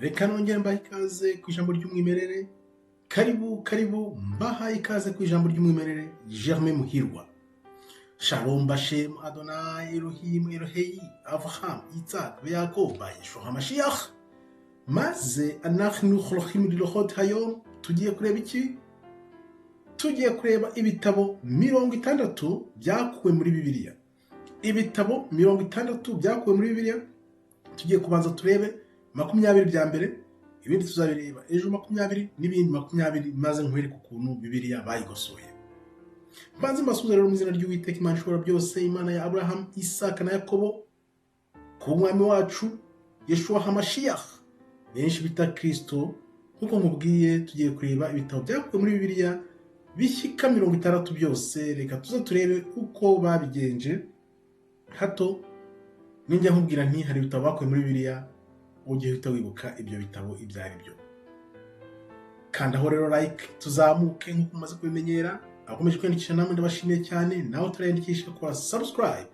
Reka nongere mbahe ikaze ku ijambo ry'umwimerere. Karibu mbahaye ikaze ku ijambo ry'umwimerere. Germain Muhirwa. Shalom Bashem Adonai Elohim Elohei Avraham Yitzhak Yaakov Yeshua HaMashiach. Maze anachnu cholochim lilochot hayom. Tugiye kureba iki? Tugiye kureba ibitabo 60 byakuwe muri Bibiliya. Ibitabo 60 byakuwe muri Bibiliya. Tugiye kubanza turebe 20 bya mbere, ibindi tuzabireba ejo 20 n'ibindi 20, maze nkwereke ukuntu Bibiliya bayigosoye. Mbanze mbasubiza rero mu izina ry'Uwiteka Imana ishobora byose, Imana ya Abraham, Isaka na Yakobo, ku mwami wacu Yeshua HaMashiach, benshi bita Kristo. Nkuko nkubwiye, tugiye kureba ibitabo byakuwe muri Bibiliya bishyika 60 byose. Reka tuze turebe uko babigenje. Hato ninjya nkubwira nti hari ibitabo bakuwe muri Bibiliya, ugiye uhita wibuka ibyo bitabo ibyo ari byo. Kandaho rero like tuzamuke nk'uko umaze kubimenyera. Akomeje kwiyandikisha namwe ndabashimiye cyane. Nawe turayandikisha kwa subscribe.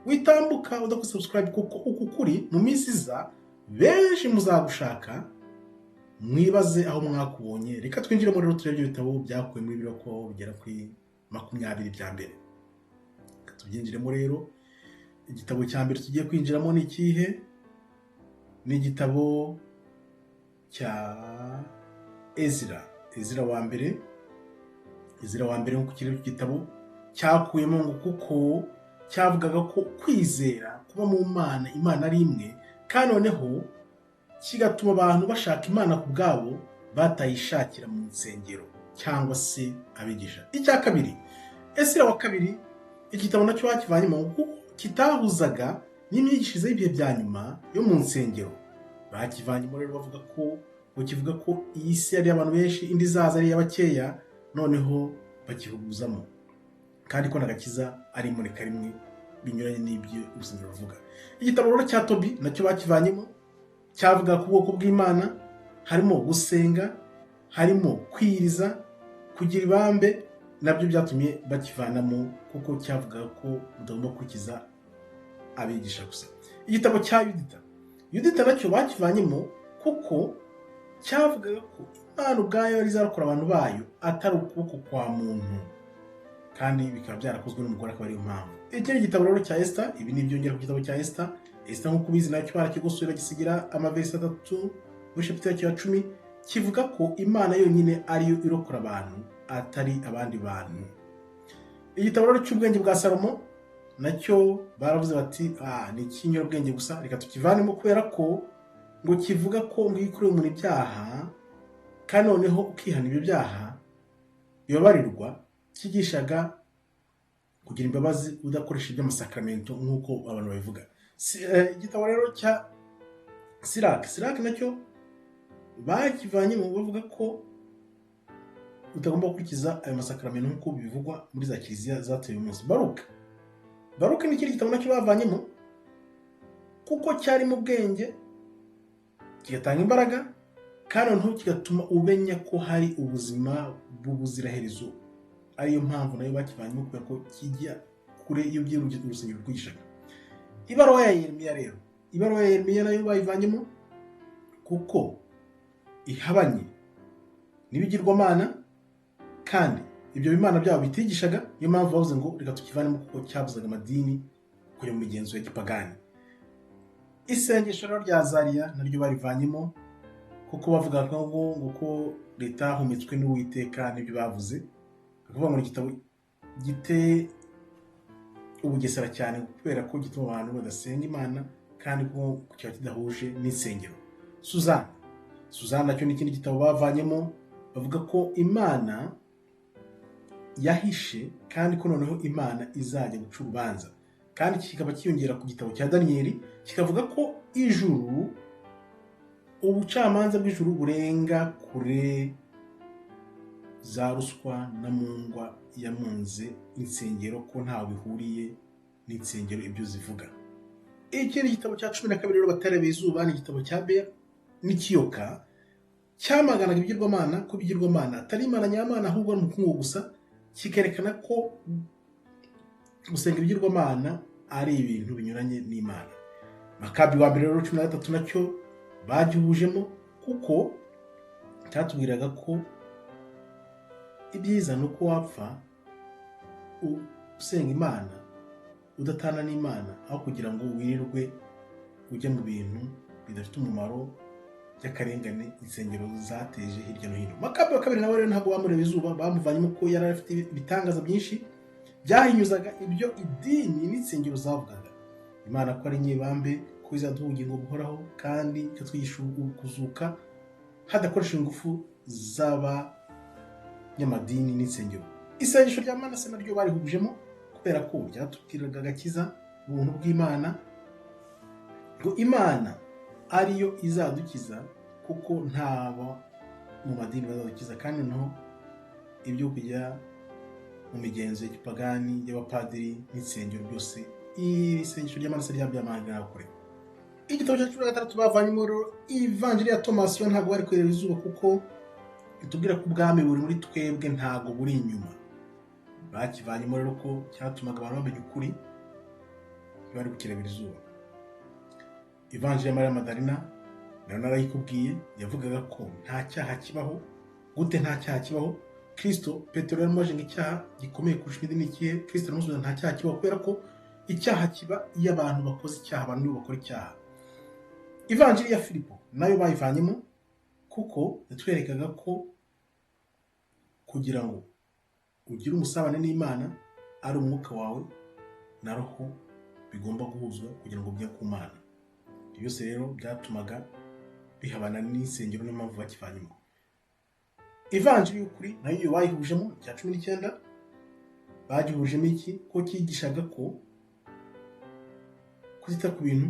Witambuka udako subscribe kuko uku kuri mu minsi iza benshi muzagushaka mwibaze aho mwakubonye. Reka twinjire rero turebe ibyo bitabo byakuwe muri Bibiliya ko bigera kuri 20 bya mbere. Reka tubyinjiremo rero. Igitabo cya mbere tugiye kwinjiramo ni ikihe? Ni igitabo cya Ezra wa mbere. Ezra wa mbere nk'uko kiri igitabo cyakuyemo ngo kuko cyavugaga ko kwizera kuba mu Imana ari imwe, kandi noneho kigatuma abantu bashaka Imana ku bwabo batayishakira mu nsengero cyangwa se abigisha. Icya kabiri, Ezra wa kabiri, igitabo nacyo bakivanyemo kuko kitahuzaga n'imyigishirize y'ibihe bya nyuma yo mu nsengero. Bakivanyemo rero bavuga ko kivuga ko iyi si ari abantu benshi, indi zaza ari y'abakeya, noneho bakihuguzamo, kandi ko nagakiza ari imurika rimwe binyuranye n'ibyo urusengero ruvuga. Igitabo rero cya Tobi nacyo bakivanyemo, cyavuga ku bwoko bw'Imana, harimo gusenga, harimo kwiriza, kugira ibambe, nabyo byatumye bakivanamo kuko cyavuga ko mudagomba kurikiza abigisha gusa. Igitabo cya Yudita nacyo bakivanyemo kuko cyavugaga ko Imana ubwayo yari izarokora abantu bayo atari ukuboko kwa muntu, kandi bikaba byarakozwe n'umugore, akaba ariyo mpamvu. Iki ni igitabo rero cya Esther. Ibi ni byongera ku gitabo cya Esther. Esther nk'uko ubizi nacyo barakigosora gisigira amaverisi 3 muri chapter ya 10, kivuga ko Imana yonyine ariyo irokora abantu atari abandi bantu. Igitabo rero cy'ubwenge bwa Salomo nacyo baravuze bati ni ikinyurabwenge gusa, reka tukivanemo kubera ko ngo kivuga ko ngo ikoreye umuntu ibyaha kandi noneho ukihana ibyo byaha bibabarirwa. Kigishaga kugira imbabazi udakoresha iby'amasakramento nk'uko abantu babivuga. Igitabo rero cya Siraki nacyo bakivanyemo bavuga ko utagomba gukurikiza ayo masakramento nk'uko bivugwa muri za kiliziya zateye umunsi. Baruka ni ikindi gitabo nacyo bavanyemo kuko cyari mu bwenge, kigatanga imbaraga, kandi noneho kigatuma umenya ko hari ubuzima bw'ubuziraherezo. Ariyo mpamvu nayo bakivanyemo kubera ko kijya kure y'ibyo urusengero rwigishaga. Ibaruwa ya Yeremiya nayo bayivanyemo kuko ihabanye n'ibigirwamana, kandi ibyo bimana byabo bitigishaga. Niyo mpamvu bavuze ngo reka tukivanemo kuko cyabuzaga amadini kujya mu migenzo ya gipagani. Isengesho rero rya Azariya naryo barivanyemo kuko bavugaga ngo ko leta yahumetswe n'Uwiteka, n'ibyo bavuze. Kuvuga ngo igitabo gite ubugesera cyane kubera ko gituma abantu badasenga Imana, kandi ko kiba kidahuje n'insengero. Suzana nacyo ni ikindi gitabo bavanyemo, bavuga ko Imana yahishe, kandi ko noneho Imana izajya guca urubanza. Kandi kikaba kiyongera ku gitabo cya Daniyeli, kikavuga ko ubucamanza bw'ijuru burenga kure za ruswa na mungwa yamunze insengero, ko ntawe bihuriye n'insengero ibyo zivuga. Ikindi gitabo cya 12 rero batarebe izuba ni igitabo cya Bera n'ikiyoka, cyamaganaga ibigirwamana ko ibigirwamana atari Imana nyamana, ahubwo ari umukungu gusa. Kikerekana ko gusenga ibigirwamana ari ibintu binyuranye n'Imana. Makabi wa mbere rero 13 nacyo bagihujemo kuko cyatubwiraga ko ibyiza ni uko wapfa usenga Imana udatana n'Imana aho kugira ngo wirirwe ujya mu bintu bidafite umumaro by'akarengane insengero zateje hirya no hino. Makabe wa kabiri nawe rero ntabwo bamureba izuba, bamuvanyemo ko yari afite ibitangaza byinshi byahinyuzaga ibyo idini n'insengero zavugaga. Imana ko ari nyebambe, ko izaduha ubugingo buhoraho kandi ikatwigisha kuzuka hadakoresheje ingufu z'abanyamadini n'insengero. Isengesho rya Manase naryo barihujemo kubera ko ryatubwiraga agakiza ubuntu bw'Imana, ngo Imana ariyo izadukiza kuko ntaba mu madini bazadukiza, kandi no ibyo kujya mu migenzo y'igipagani y'abapadiri n'insengero byose iri sengesho rya Manase ryabyamagana kure. Igitabo cya 16 bavanyemo ivanjiri ya Thomas yo ntabwo bari kwireba izuba kuko itubwira ko ubwami buri muri twebwe ntabwo buri inyuma. Bakivanyemo rero ko cyatumaga abantu bamenya ukuri bari gukirebera izuba. Ivanjiri ya Maria Magdalena nayo narayikubwiye, yavugaga ko nta cyaha kibaho. Gute nta cyaha kibaho? Kristo, Petero yaramubaje ngo icyaha gikomeye kurusha ibindi ni ikihe? Kristo aramusubiza nta cyaha kibaho, kubera ko icyaha kiba iyo abantu bakoze icyaha, abantu nibo bakora icyaha. Ivanjiri ya Filipo nayo bayivanyemo kuko yatwerekaga ko kugira ngo ugire umusabane n'Imana ari umwuka wawe na roho bigomba guhuzwa kugira ngo bijye ku Mana. Byose rero byatumaga bihabana n'insengero, niyo mpamvu bakivanyemo. Ivanjiri y'ukuri nayo bayihujemo cya 19 bagihujemo iki? Ko cyigishaga ko kuzita ku bintu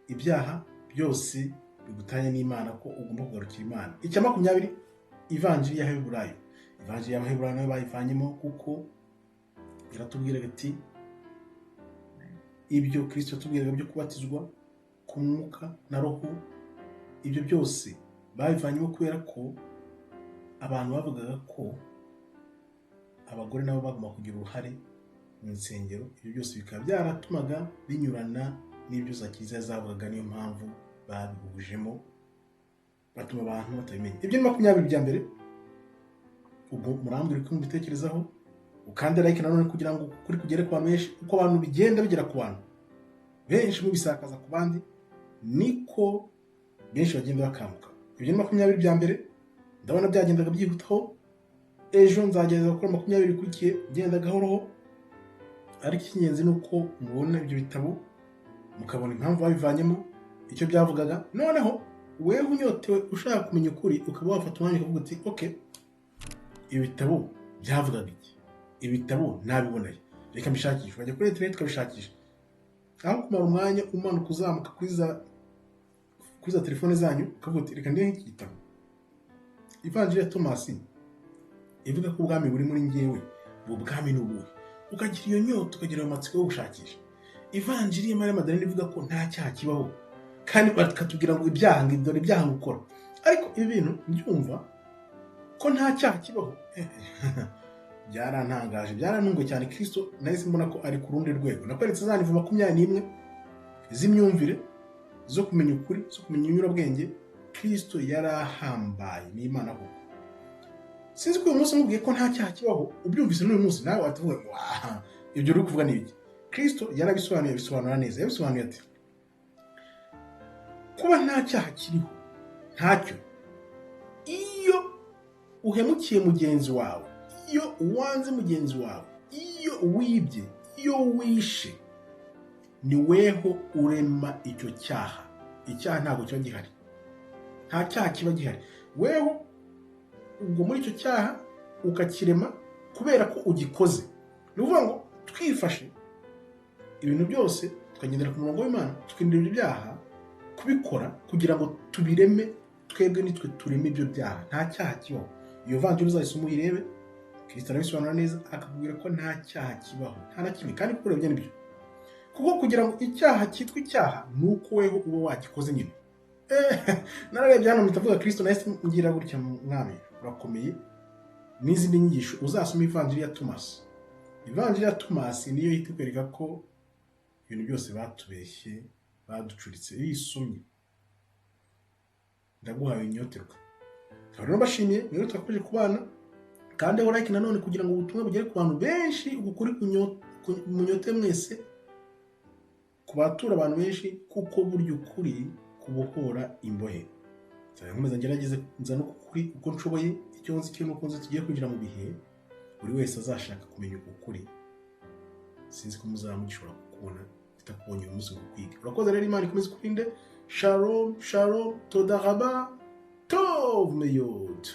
ibyaha byose bigutanya n'Imana, ko ugomba kugarukira Imana. Icya 20 ivanjiri ya Heburayo. Ivanjiri ya Heburayo nayo bayivanyemo kuko iratubwira ati ibyo Kristo yatubwiraga byo kubatizwa ku mwuka na roho, ibyo byose babivanyemo kubera ko abantu bavugaga ko abagore nabo bagomba kugira uruhare mu nsengero. Ibyo byose bikaba byaratumaga binyurana n'ibyo za Kiliziya zavugaga, niyo mpamvu babihujemo batuma abantu batabimenya. Ibyo ni 20 bya mbere. Ubwo murambwira ko mubitekerezaho, ukande like nanone kugira ngo kuri kugere ku bantu benshi. Uko abantu bigenda bigera ku bantu benshi mubisakaza ku bandi, niko benshi bagenda bakambuka. Ibyo ni 20 bya mbere. Ndabona byagendaga byihutaho. Ejo nzagereza gukora 20 kurikiye genda gahoro, ariko ikinyenzi nuko mubona ibyo bitabo mukabona impamvu babivanyemo icyo byavugaga. Noneho wewe unyotewe ushaka kumenya ukuri ukaba wafata umwanya ukavuga uti okay, ibitabo byavugaga iki? Ibitabo nabiboneye, reka mbishakishe. Bajya kuri internet ukabishakisha, aho kumara umwanya umanuka uzamuka kuri za telefone zanyu ukavuga uti reka ndebe iki gitabo. Ivanjiri ya Thomas ivuga ko ubwami buri muri njyewe, ubu bwami ni ubuhe? Ukagira iyo nyota, ukagira amatsiko yo gushakisha. Ivanjiri ya Maria Magdalena ivuga ko nta cyaha kibaho, kandi bakatubwira ngo ibyaha ngidore ibyaha gukora. Ariko ibi bintu mbyumva ko nta cyaha kibaho byarantangaje, byarantunguye cyane. Kristo nahise mbona ko ari ku rundi rwego. Nakweretse za nivo 21 z'imyumvire, zo kumenya ukuri, zo kumenya inyurabwenge. Kristo yarahambaye n'Imana koko. Sinzi ko uyu munsi mubwiye ko nta cyaha kibaho, ubyumvise n'uyu munsi nawe watuvuga ngo ibyo uri kuvuga n'ibiki? Kristo yarabisobanuye, bisobanura neza. Yabisobanuye ati kuba nta cyaha kiriho ntacyo iyo uhemukiye mugenzi wawe, iyo wanze mugenzi wawe, iyo wibye, iyo wishe, ni weho urema icyo cyaha. Icyaha ntabwo kiba gihari, nta cyaha kiba gihari. Weho ubwo muri icyo cyaha ukakirema kubera ko ugikoze. Ni ukuvuga ngo twifashe ibintu byose tukagendera ku murongo w'Imana, twirindira ibyaha kubikora kugira ngo tubireme twebwe, nitwe tureme ibyo byaha. Nta cyaha kibaho. Iyo vanjiri uzayisoma uyirebe, Kristo arabisobanura neza, akakubwira ko nta cyaha kibaho, nta na kimwe. Kandi kuko urebye nibyo, kuko kugira ngo icyaha cyitwa icyaha ni uko weho uba wagikoze nyine. Nararebye hano mitavuga Kristo nahise ngira gutya, mwami urakomeye. N'izindi nyigisho uzasoma ivanjiri ya Thomas. Ivanjiri ya Thomas niyo ihita ikwereka ko ibintu byose batubeshye, baducuritse. Iyo isomye ndaguhaye inyoterwa. Rero mbashimiye rero twakomeje kubana kandi aho like nanone kugira ngo ubutumwa bugere ku bantu benshi ukuri munyote mwese kubatura abantu benshi kuko buryo ukuri kubohora imbohe. Nkomeza ngerageze nzana ukuri uko nshoboye icyo nzi cyo nuko nzi tugiye kwinjira mu bihe buri wese azashaka kumenya ukuri. Sinzi ko muzamugishobora kubona bitakubonye umunsi wo kwiga. Urakoze rero Imana ikomeze kurinde. Shalom, shalom, toda raba, tov meyot.